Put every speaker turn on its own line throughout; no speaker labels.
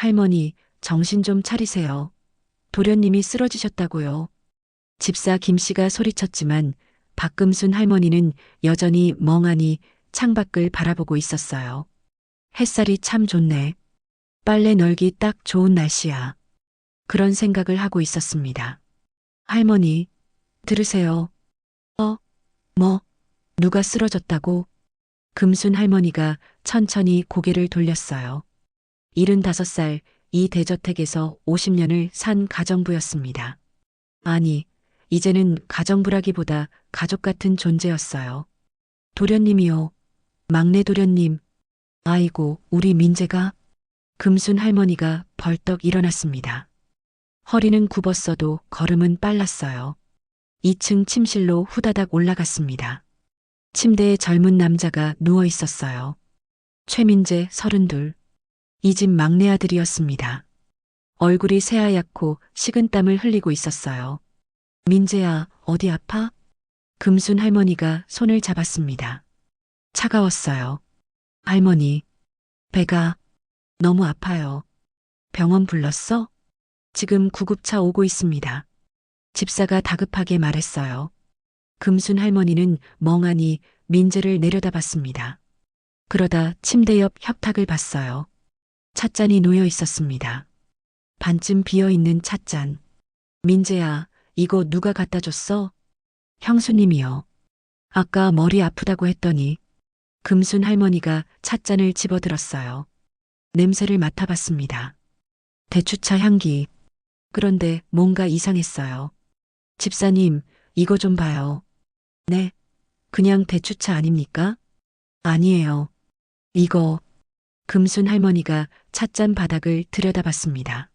할머니, 정신 좀 차리세요. 도련님이 쓰러지셨다고요. 집사 김씨가 소리쳤지만 박금순 할머니는 여전히 멍하니 창밖을 바라보고 있었어요. 햇살이 참 좋네. 빨래 널기 딱 좋은 날씨야. 그런 생각을 하고 있었습니다. 할머니, 들으세요. 뭐, 누가 쓰러졌다고? 금순 할머니가 천천히 고개를 돌렸어요. 75살 이 대저택에서 50년을 산 가정부였습니다. 아니, 이제는 가정부라기보다 가족 같은 존재였어요. 도련님이요. 막내 도련님. 아이고, 우리 민재가. 금순 할머니가 벌떡 일어났습니다. 허리는 굽었어도 걸음은 빨랐어요. 2층 침실로 후다닥 올라갔습니다. 침대에 젊은 남자가 누워 있었어요. 최민재 32. 이 집 막내 아들이었습니다. 얼굴이 새하얗고 식은땀을 흘리고 있었어요. 민재야, 어디 아파? 금순 할머니가 손을 잡았습니다. 차가웠어요. 할머니, 배가 너무 아파요. 병원 불렀어? 지금 구급차 오고 있습니다. 집사가 다급하게 말했어요. 금순 할머니는 멍하니 민재를 내려다봤습니다. 그러다 침대 옆 협탁을 봤어요. 찻잔이 놓여 있었습니다. 반쯤 비어있는 찻잔. 민재야, 이거 누가 갖다 줬어? 형수님이요. 아까 머리 아프다고 했더니. 금순 할머니가 찻잔을 집어들었어요. 냄새를 맡아봤습니다. 대추차 향기. 그런데 뭔가 이상했어요. 집사님, 이거 좀 봐요. 네, 그냥 대추차 아닙니까? 아니에요. 이거. 금순 할머니가 찻잔 바닥을 들여다봤습니다.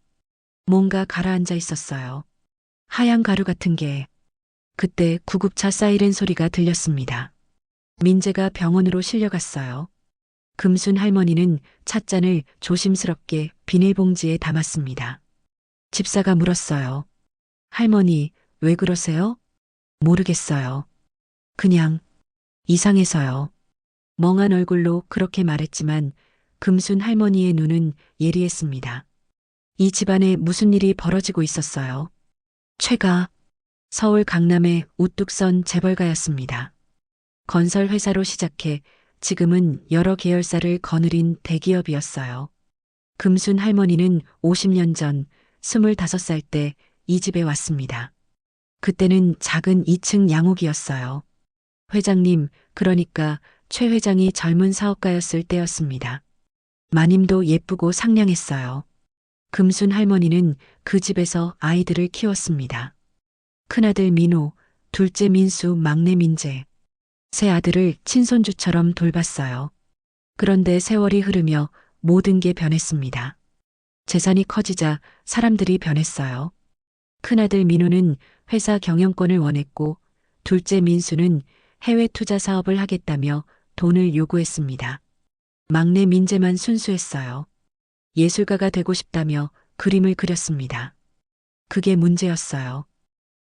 뭔가 가라앉아 있었어요. 하얀 가루 같은 게. 그때 구급차 사이렌 소리가 들렸습니다. 민재가 병원으로 실려갔어요. 금순 할머니는 찻잔을 조심스럽게 비닐봉지에 담았습니다. 집사가 물었어요. 할머니, 왜 그러세요? 모르겠어요. 그냥 이상해서요. 멍한 얼굴로 그렇게 말했지만 금순 할머니의 눈은 예리했습니다. 이 집안에 무슨 일이 벌어지고 있었어요. 최가 서울 강남의 우뚝 선 재벌가였습니다. 건설 회사로 시작해 지금은 여러 계열사를 거느린 대기업이었어요. 금순 할머니는 50년 전 25살 때 이 집에 왔습니다. 그때는 작은 2층 양옥이었어요. 회장님, 그러니까 최 회장이 젊은 사업가였을 때였습니다. 마님도 예쁘고 상냥했어요. 금순 할머니는 그 집에서 아이들을 키웠습니다. 큰아들 민호, 둘째 민수, 막내 민재. 세 아들을 친손주처럼 돌봤어요. 그런데 세월이 흐르며 모든 게 변했습니다. 재산이 커지자 사람들이 변했어요. 큰아들 민호는 회사 경영권을 원했고 둘째 민수는 해외 투자 사업을 하겠다며 돈을 요구했습니다. 막내 민재만 순수했어요. 예술가가 되고 싶다며 그림을 그렸습니다. 그게 문제였어요.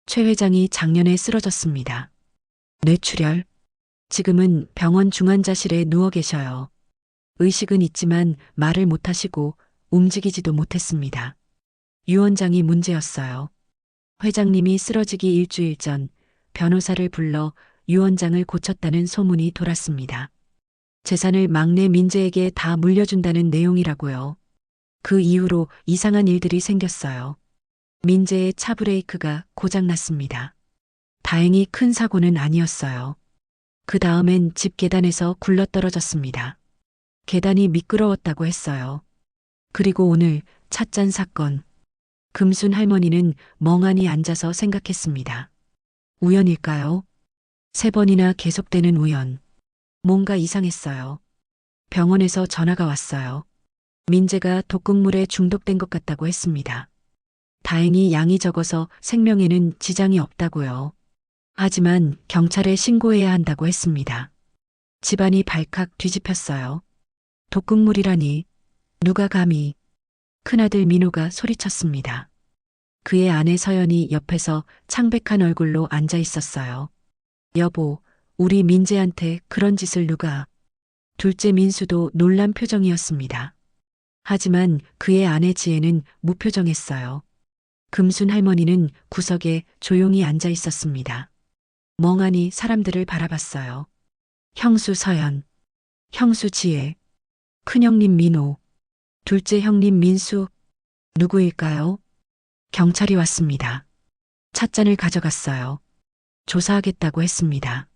최 회장이 작년에 쓰러졌습니다. 뇌출혈. 지금은 병원 중환자실에 누워 계셔요. 의식은 있지만 말을 못하시고 움직이지도 못했습니다. 유원장이 문제였어요. 회장님이 쓰러지기 일주일 전 변호사를 불러 유원장을 고쳤다는 소문이 돌았습니다. 재산을 막내 민재에게 다 물려준다는 내용이라고요. 그 이후로 이상한 일들이 생겼어요. 민재의 차 브레이크가 고장났습니다. 다행히 큰 사고는 아니었어요. 그 다음엔 집 계단에서 굴러떨어졌습니다. 계단이 미끄러웠다고 했어요. 그리고 오늘 찻잔 사건. 금순 할머니는 멍하니 앉아서 생각했습니다. 우연일까요? 3번이나 계속되는 우연. 뭔가 이상했어요. 병원에서 전화가 왔어요. 민재가 독극물에 중독된 것 같다고 했습니다. 다행히 양이 적어서 생명에는 지장이 없다고요. 하지만 경찰에 신고해야 한다고 했습니다. 집안이 발칵 뒤집혔어요. 독극물이라니. 누가 감히. 큰아들 민호가 소리쳤습니다. 그의 아내 서연이 옆에서 창백한 얼굴로 앉아 있었어요. 여보, 우리 민재한테 그런 짓을 누가. 둘째 민수도 놀란 표정이었습니다. 하지만 그의 아내 지혜는 무표정했어요. 금순 할머니는 구석에 조용히 앉아 있었습니다. 멍하니 사람들을 바라봤어요. 형수 서연, 형수 지혜, 큰형님 민호, 둘째 형님 민수, 누구일까요? 경찰이 왔습니다. 찻잔을 가져갔어요. 조사하겠다고 했습니다.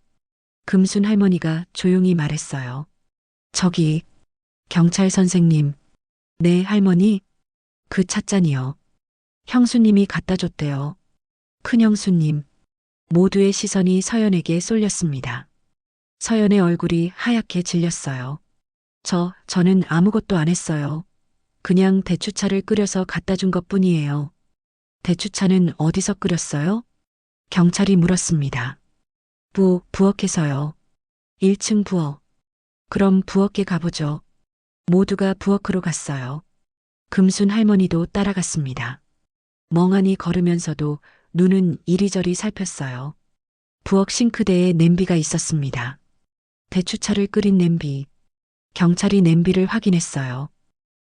금순 할머니가 조용히 말했어요. 저기, 경찰 선생님. 네, 할머니. 그 찻잔이요. 형수님이 갖다 줬대요. 큰형수님. 모두의 시선이 서연에게 쏠렸습니다. 서연의 얼굴이 하얗게 질렸어요. 저는 아무것도 안 했어요. 그냥 대추차를 끓여서 갖다 준 것뿐이에요. 대추차는 어디서 끓였어요? 경찰이 물었습니다. 부엌에서요. 1층 부엌. 그럼 부엌에 가보죠. 모두가 부엌으로 갔어요. 금순 할머니도 따라갔습니다. 멍하니 걸으면서도 눈은 이리저리 살폈어요. 부엌 싱크대에 냄비가 있었습니다. 대추차를 끓인 냄비. 경찰이 냄비를 확인했어요.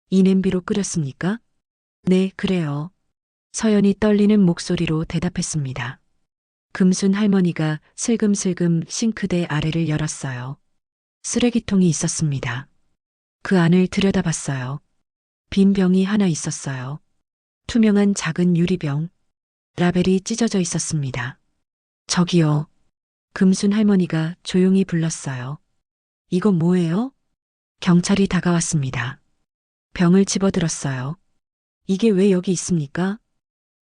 이 냄비로 끓였습니까? 네, 그래요. 서연이 떨리는 목소리로 대답했습니다. 금순 할머니가 슬금슬금 싱크대 아래를 열었어요. 쓰레기통이 있었습니다. 그 안을 들여다봤어요. 빈 병이 하나 있었어요. 투명한 작은 유리병. 라벨이 찢어져 있었습니다. 저기요. 금순 할머니가 조용히 불렀어요. 이거 뭐예요? 경찰이 다가왔습니다. 병을 집어들었어요. 이게 왜 여기 있습니까?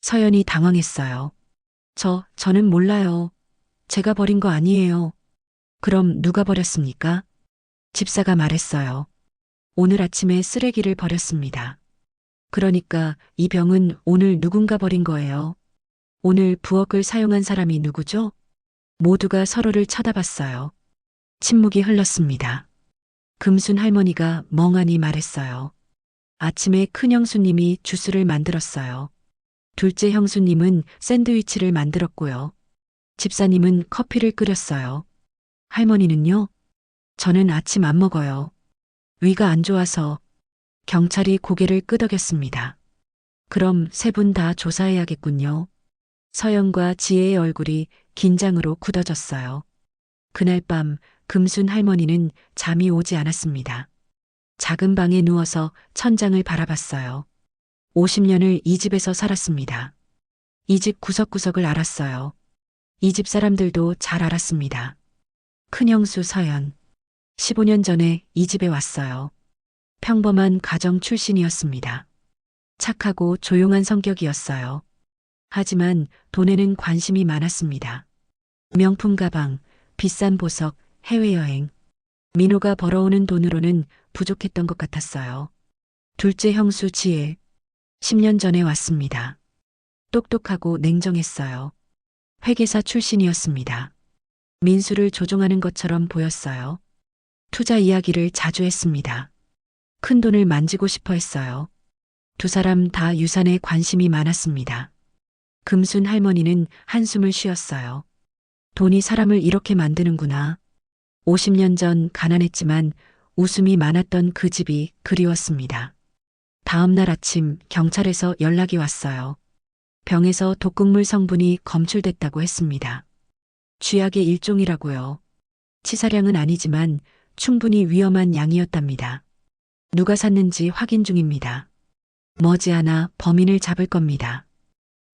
서연이 당황했어요. 저는 몰라요. 제가 버린 거 아니에요. 그럼 누가 버렸습니까? 집사가 말했어요. 오늘 아침에 쓰레기를 버렸습니다. 그러니까 이 병은 오늘 누군가 버린 거예요. 오늘 부엌을 사용한 사람이 누구죠? 모두가 서로를 쳐다봤어요. 침묵이 흘렀습니다. 금순 할머니가 멍하니 말했어요. 아침에 큰 형수님이 주스를 만들었어요. 둘째 형수님은 샌드위치를 만들었고요. 집사님은 커피를 끓였어요. 할머니는요? 저는 아침 안 먹어요. 위가 안 좋아서. 경찰이 고개를 끄덕였습니다. 그럼 세 분 다 조사해야겠군요. 서연과 지혜의 얼굴이 긴장으로 굳어졌어요. 그날 밤 금순 할머니는 잠이 오지 않았습니다. 작은 방에 누워서 천장을 바라봤어요. 50년을 이 집에서 살았습니다. 이 집 구석구석을 알았어요. 이 집 사람들도 잘 알았습니다. 큰형수 서연. 15년 전에 이 집에 왔어요. 평범한 가정 출신이었습니다. 착하고 조용한 성격이었어요. 하지만 돈에는 관심이 많았습니다. 명품 가방, 비싼 보석, 해외여행. 민호가 벌어오는 돈으로는 부족했던 것 같았어요. 둘째 형수 지혜. 10년 전에 왔습니다. 똑똑하고 냉정했어요. 회계사 출신이었습니다. 민수를 조종하는 것처럼 보였어요. 투자 이야기를 자주 했습니다. 큰 돈을 만지고 싶어 했어요. 두 사람 다 유산에 관심이 많았습니다. 금순 할머니는 한숨을 쉬었어요. 돈이 사람을 이렇게 만드는구나. 50년 전 가난했지만 웃음이 많았던 그 집이 그리웠습니다. 다음 날 아침 경찰에서 연락이 왔어요. 병에서 독극물 성분이 검출됐다고 했습니다. 쥐약의 일종이라고요. 치사량은 아니지만 충분히 위험한 양이었답니다. 누가 샀는지 확인 중입니다. 머지않아 범인을 잡을 겁니다.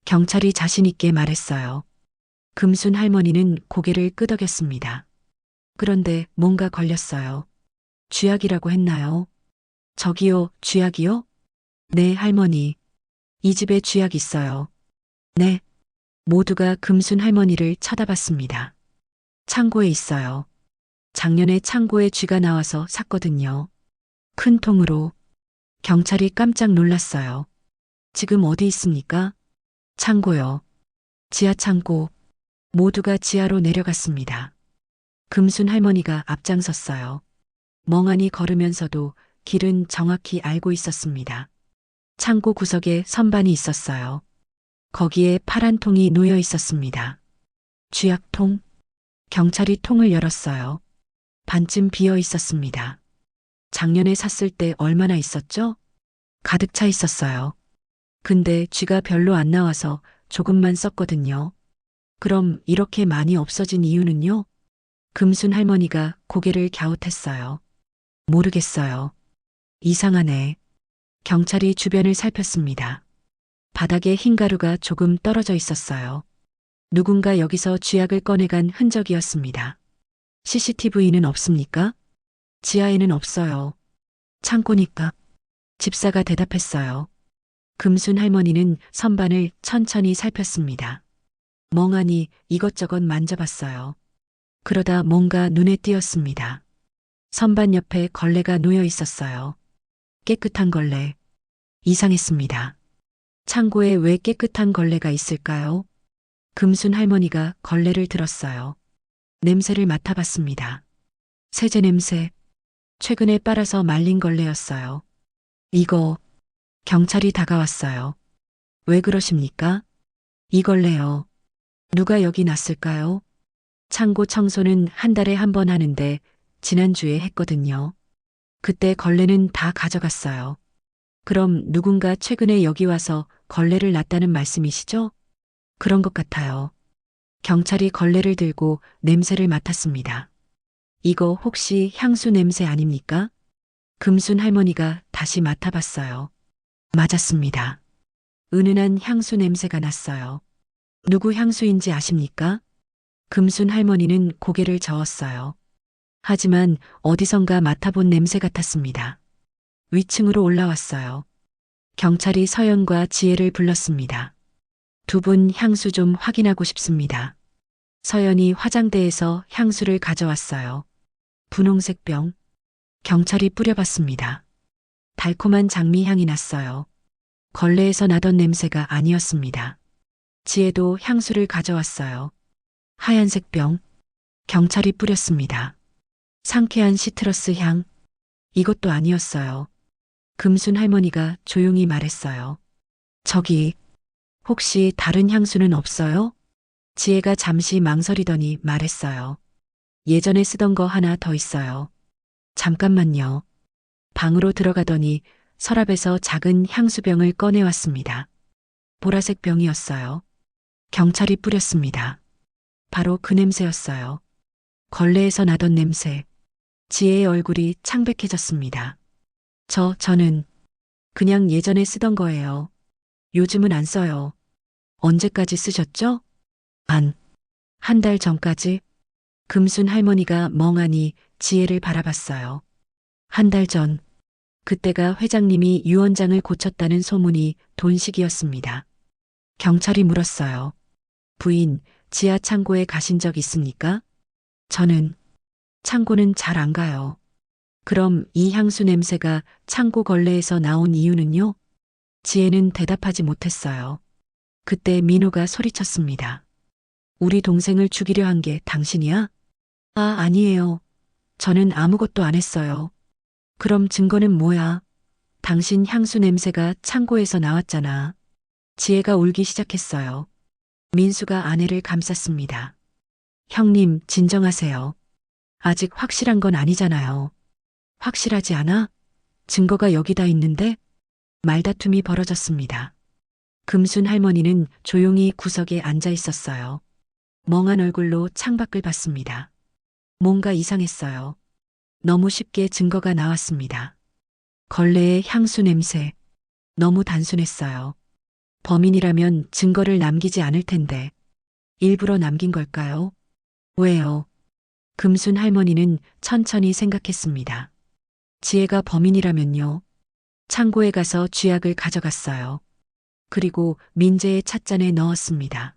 경찰이 자신 있게 말했어요. 금순 할머니는 고개를 끄덕였습니다. 그런데 뭔가 걸렸어요. 쥐약이라고 했나요? 저기요, 쥐약이요? 네, 할머니. 이 집에 쥐약 있어요. 네. 모두가 금순 할머니를 쳐다봤습니다. 창고에 있어요. 작년에 창고에 쥐가 나와서 샀거든요. 큰 통으로. 경찰이 깜짝 놀랐어요. 지금 어디 있습니까? 창고요. 지하 창고. 모두가 지하로 내려갔습니다. 금순 할머니가 앞장섰어요. 멍하니 걸으면서도 길은 정확히 알고 있었습니다. 창고 구석에 선반이 있었어요. 거기에 파란 통이 놓여 있었습니다. 쥐약통. 경찰이 통을 열었어요. 반쯤 비어 있었습니다. 작년에 샀을 때 얼마나 있었죠? 가득 차 있었어요. 근데 쥐가 별로 안 나와서 조금만 썼거든요. 그럼 이렇게 많이 없어진 이유는요? 금순 할머니가 고개를 갸웃했어요. 모르겠어요. 이상하네. 경찰이 주변을 살폈습니다. 바닥에 흰 가루가 조금 떨어져 있었어요. 누군가 여기서 쥐약을 꺼내간 흔적이었습니다. CCTV는 없습니까? 지하에는 없어요. 창고니까. 집사가 대답했어요. 금순 할머니는 선반을 천천히 살폈습니다. 멍하니 이것저것 만져봤어요. 그러다 뭔가 눈에 띄었습니다. 선반 옆에 걸레가 놓여 있었어요. 깨끗한 걸레. 이상했습니다. 창고에 왜 깨끗한 걸레가 있을까요? 금순 할머니가 걸레를 들었어요. 냄새를 맡아봤습니다. 세제 냄새. 최근에 빨아서 말린 걸레였어요. 이거, 경찰이 다가왔어요. 왜 그러십니까? 이 걸레요. 누가 여기 놨을까요? 창고 청소는 한 달에 한 번 하는데 지난주에 했거든요. 그때 걸레는 다 가져갔어요. 그럼 누군가 최근에 여기 와서 걸레를 놨다는 말씀이시죠? 그런 것 같아요. 경찰이 걸레를 들고 냄새를 맡았습니다. 이거 혹시 향수 냄새 아닙니까? 금순 할머니가 다시 맡아봤어요. 맞았습니다. 은은한 향수 냄새가 났어요. 누구 향수인지 아십니까? 금순 할머니는 고개를 저었어요. 하지만 어디선가 맡아본 냄새 같았습니다. 위층으로 올라왔어요. 경찰이 서연과 지혜를 불렀습니다. 두 분 향수 좀 확인하고 싶습니다. 서연이 화장대에서 향수를 가져왔어요. 분홍색 병. 경찰이 뿌려봤습니다. 달콤한 장미향이 났어요. 걸레에서 나던 냄새가 아니었습니다. 지혜도 향수를 가져왔어요. 하얀색 병. 경찰이 뿌렸습니다. 상쾌한 시트러스 향. 이것도 아니었어요. 금순 할머니가 조용히 말했어요. 저기, 혹시 다른 향수는 없어요? 지혜가 잠시 망설이더니 말했어요. 예전에 쓰던 거 하나 더 있어요. 잠깐만요. 방으로 들어가더니 서랍에서 작은 향수병을 꺼내왔습니다. 보라색 병이었어요. 경찰이 뿌렸습니다. 바로 그 냄새였어요. 걸레에서 나던 냄새. 지혜의 얼굴이 창백해졌습니다. 저는 그냥 예전에 쓰던 거예요. 요즘은 안 써요. 언제까지 쓰셨죠? 한 달 전까지. 금순 할머니가 멍하니 지혜를 바라봤어요. 한 달 전. 그때가 회장님이 유언장을 고쳤다는 소문이 돈식이었습니다. 경찰이 물었어요. 부인, 지하 창고에 가신 적 있습니까? 저는 창고는 잘 안 가요. 그럼 이 향수 냄새가 창고 걸레에서 나온 이유는요? 지혜는 대답하지 못했어요. 그때 민호가 소리쳤습니다. 우리 동생을 죽이려 한 게 당신이야? 아니에요. 저는 아무것도 안 했어요. 그럼 증거는 뭐야? 당신 향수 냄새가 창고에서 나왔잖아. 지혜가 울기 시작했어요. 민수가 아내를 감쌌습니다. 형님, 진정하세요. 아직 확실한 건 아니잖아요. 확실하지 않아? 증거가 여기다 있는데? 말다툼이 벌어졌습니다. 금순 할머니는 조용히 구석에 앉아 있었어요. 멍한 얼굴로 창밖을 봤습니다. 뭔가 이상했어요. 너무 쉽게 증거가 나왔습니다. 걸레의 향수 냄새. 너무 단순했어요. 범인이라면 증거를 남기지 않을 텐데. 일부러 남긴 걸까요? 왜요? 금순 할머니는 천천히 생각했습니다. 지혜가 범인이라면요. 창고에 가서 쥐약을 가져갔어요. 그리고 민재의 찻잔에 넣었습니다.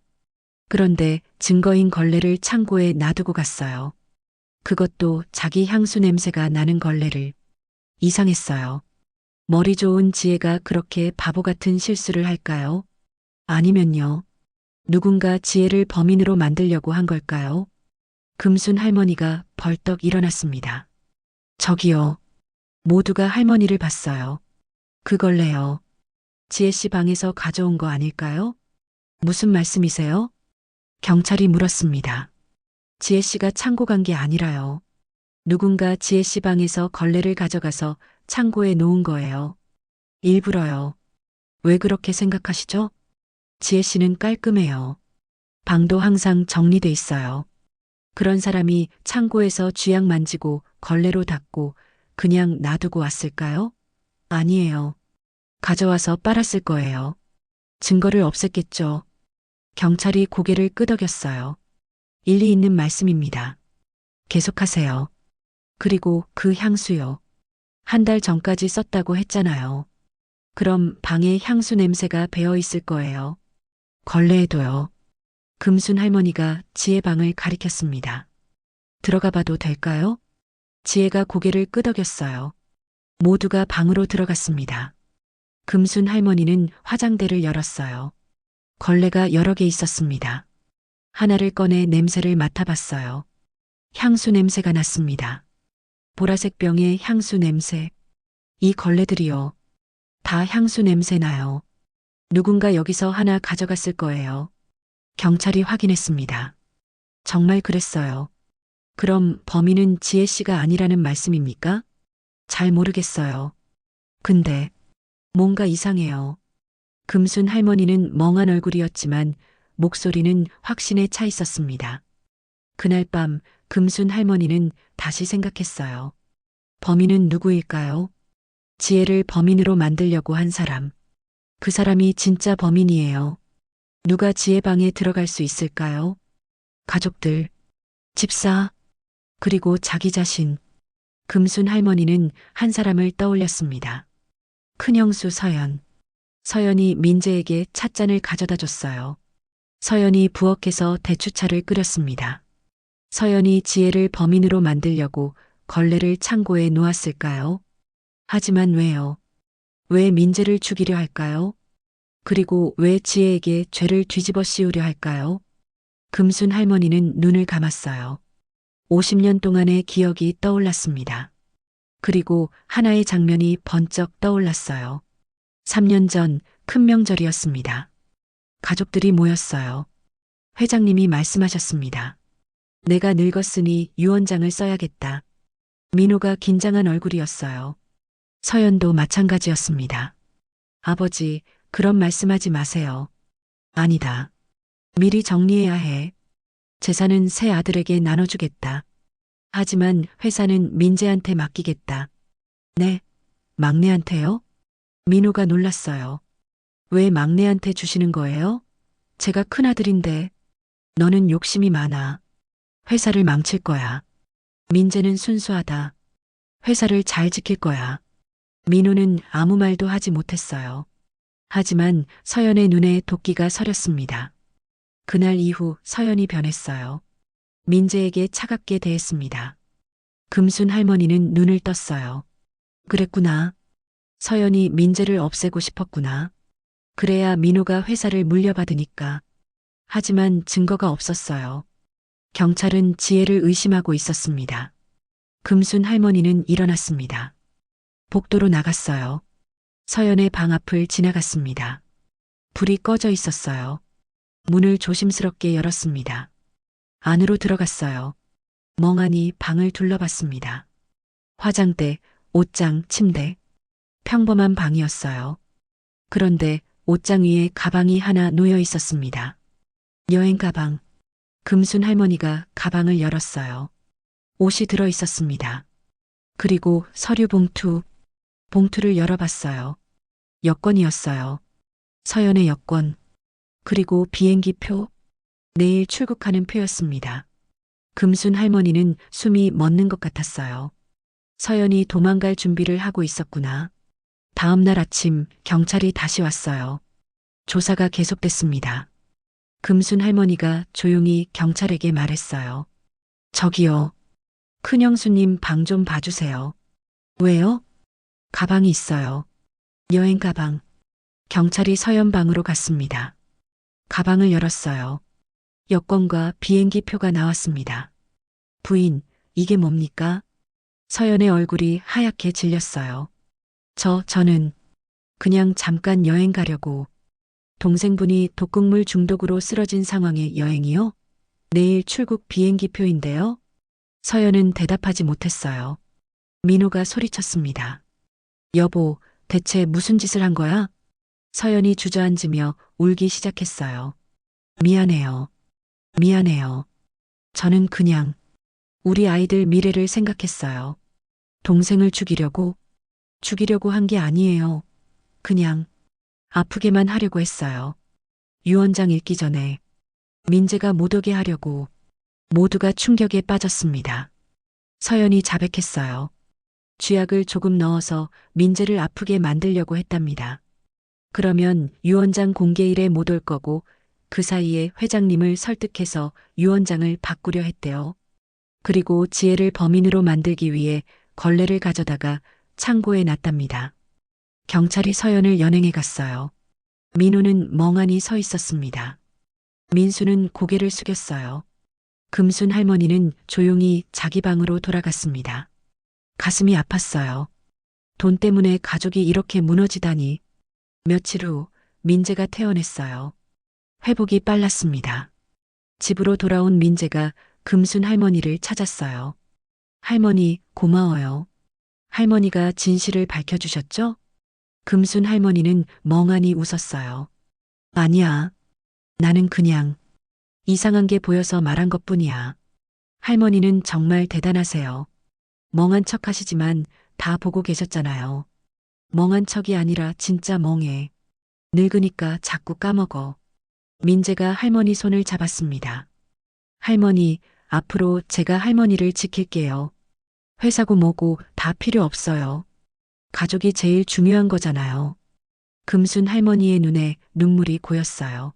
그런데 증거인 걸레를 창고에 놔두고 갔어요. 그것도 자기 향수 냄새가 나는 걸레를. 이상했어요. 머리 좋은 지혜가 그렇게 바보 같은 실수를 할까요? 아니면요. 누군가 지혜를 범인으로 만들려고 한 걸까요? 금순 할머니가 벌떡 일어났습니다. 저기요. 모두가 할머니를 봤어요. 그 걸레요. 지혜 씨 방에서 가져온 거 아닐까요? 무슨 말씀이세요? 경찰이 물었습니다. 지혜 씨가 창고 간 게 아니라요. 누군가 지혜 씨 방에서 걸레를 가져가서 창고에 놓은 거예요. 일부러요. 왜 그렇게 생각하시죠? 지혜 씨는 깔끔해요. 방도 항상 정리돼 있어요. 그런 사람이 창고에서 쥐약 만지고 걸레로 닦고 그냥 놔두고 왔을까요? 아니에요. 가져와서 빨았을 거예요. 증거를 없앴겠죠. 경찰이 고개를 끄덕였어요. 일리 있는 말씀입니다. 계속하세요. 그리고 그 향수요. 한 달 전까지 썼다고 했잖아요. 그럼 방에 향수 냄새가 배어 있을 거예요. 걸레에도요. 금순 할머니가 지혜 방을 가리켰습니다. 들어가 봐도 될까요? 지혜가 고개를 끄덕였어요. 모두가 방으로 들어갔습니다. 금순 할머니는 화장대를 열었어요. 걸레가 여러 개 있었습니다. 하나를 꺼내 냄새를 맡아봤어요. 향수 냄새가 났습니다. 보라색 병의 향수 냄새. 이 걸레들이요. 다 향수 냄새 나요. 누군가 여기서 하나 가져갔을 거예요. 경찰이 확인했습니다. 정말 그랬어요. 그럼 범인은 지혜 씨가 아니라는 말씀입니까? 잘 모르겠어요. 근데 뭔가 이상해요. 금순 할머니는 멍한 얼굴이었지만 목소리는 확신에 차 있었습니다. 그날 밤 금순 할머니는 다시 생각했어요. 범인은 누구일까요? 지혜를 범인으로 만들려고 한 사람. 그 사람이 진짜 범인이에요. 누가 지혜 방에 들어갈 수 있을까요? 가족들, 집사, 그리고 자기 자신. 금순 할머니는 한 사람을 떠올렸습니다. 큰형수 서연. 서연이 민재에게 찻잔을 가져다 줬어요. 서연이 부엌에서 대추차를 끓였습니다. 서연이 지혜를 범인으로 만들려고 걸레를 창고에 놓았을까요? 하지만 왜요? 왜 민재를 죽이려 할까요? 그리고 왜 지혜에게 죄를 뒤집어 씌우려 할까요? 금순 할머니는 눈을 감았어요. 50년 동안의 기억이 떠올랐습니다. 그리고 하나의 장면이 번쩍 떠올랐어요. 3년 전 큰 명절이었습니다. 가족들이 모였어요. 회장님이 말씀하셨습니다. 내가 늙었으니 유언장을 써야겠다. 민호가 긴장한 얼굴이었어요. 서연도 마찬가지였습니다. 아버지, 그런 말씀하지 마세요. 아니다. 미리 정리해야 해. 재산은 새 아들에게 나눠주겠다. 하지만 회사는 민재한테 맡기겠다. 네, 막내한테요? 민호가 놀랐어요. 왜 막내한테 주시는 거예요? 제가 큰아들인데. 너는 욕심이 많아. 회사를 망칠 거야. 민재는 순수하다. 회사를 잘 지킬 거야. 민호는 아무 말도 하지 못했어요. 하지만 서연의 눈에 도끼가 서렸습니다. 그날 이후 서연이 변했어요. 민재에게 차갑게 대했습니다. 금순 할머니는 눈을 떴어요. 그랬구나. 서연이 민재를 없애고 싶었구나. 그래야 민호가 회사를 물려받으니까. 하지만 증거가 없었어요. 경찰은 지혜를 의심하고 있었습니다. 금순 할머니는 일어났습니다. 복도로 나갔어요. 서연의 방 앞을 지나갔습니다. 불이 꺼져 있었어요. 문을 조심스럽게 열었습니다. 안으로 들어갔어요. 멍하니 방을 둘러봤습니다. 화장대, 옷장, 침대. 평범한 방이었어요. 그런데 옷장 위에 가방이 하나 놓여 있었습니다. 여행 가방. 금순 할머니가 가방을 열었어요. 옷이 들어 있었습니다. 그리고 서류 봉투. 봉투를 열어봤어요. 여권이었어요. 서연의 여권. 그리고 비행기 표. 내일 출국하는 표였습니다. 금순 할머니는 숨이 멎는 것 같았어요. 서연이 도망갈 준비를 하고 있었구나. 다음 날 아침 경찰이 다시 왔어요. 조사가 계속됐습니다. 금순 할머니가 조용히 경찰에게 말했어요. 저기요. 큰형수님 방 좀 봐주세요. 왜요? 가방이 있어요. 여행 가방. 경찰이 서연 방으로 갔습니다. 가방을 열었어요. 여권과 비행기 표가 나왔습니다. 부인, 이게 뭡니까? 서연의 얼굴이 하얗게 질렸어요. 저는 그냥 잠깐 여행 가려고. 동생분이 독극물 중독으로 쓰러진 상황의 여행이요? 내일 출국 비행기 표인데요? 서연은 대답하지 못했어요. 민호가 소리쳤습니다. 여보, 대체 무슨 짓을 한 거야? 서연이 주저앉으며 울기 시작했어요. 미안해요. 미안해요. 저는 그냥 우리 아이들 미래를 생각했어요. 동생을 죽이려고 한 게 아니에요. 그냥 아프게만 하려고 했어요. 유언장 읽기 전에 민재가 못 오게 하려고. 모두가 충격에 빠졌습니다. 서연이 자백했어요. 쥐약을 조금 넣어서 민재를 아프게 만들려고 했답니다. 그러면 유언장 공개일에 못 올 거고 그 사이에 회장님을 설득해서 유언장을 바꾸려 했대요. 그리고 지혜를 범인으로 만들기 위해 걸레를 가져다가 창고에 놨답니다. 경찰이 서연을 연행해 갔어요. 민호는 멍하니 서 있었습니다. 민수는 고개를 숙였어요. 금순 할머니는 조용히 자기 방으로 돌아갔습니다. 가슴이 아팠어요. 돈 때문에 가족이 이렇게 무너지다니. 며칠 후 민재가 퇴원했어요. 회복이 빨랐습니다. 집으로 돌아온 민재가 금순 할머니를 찾았어요. 할머니, 고마워요. 할머니가 진실을 밝혀주셨죠? 금순 할머니는 멍하니 웃었어요. 아니야. 나는 그냥 이상한 게 보여서 말한 것뿐이야. 할머니는 정말 대단하세요. 멍한 척 하시지만 다 보고 계셨잖아요. 멍한 척이 아니라 진짜 멍해. 늙으니까 자꾸 까먹어. 민재가 할머니 손을 잡았습니다. 할머니, 앞으로 제가 할머니를 지킬게요. 회사고 뭐고 다 필요 없어요. 가족이 제일 중요한 거잖아요. 금순 할머니의 눈에 눈물이 고였어요.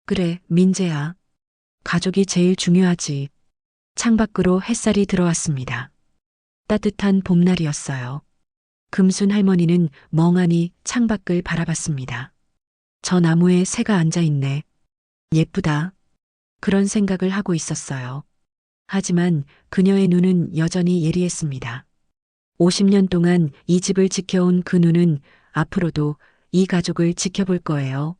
그래, 민재야. 가족이 제일 중요하지. 창밖으로 햇살이 들어왔습니다. 따뜻한 봄날이었어요. 금순 할머니는 멍하니 창밖을 바라봤습니다. 저 나무에 새가 앉아있네. 예쁘다. 그런 생각을 하고 있었어요. 하지만 그녀의 눈은 여전히 예리했습니다. 50년 동안 이 집을 지켜온 그 눈은 앞으로도 이 가족을 지켜볼 거예요.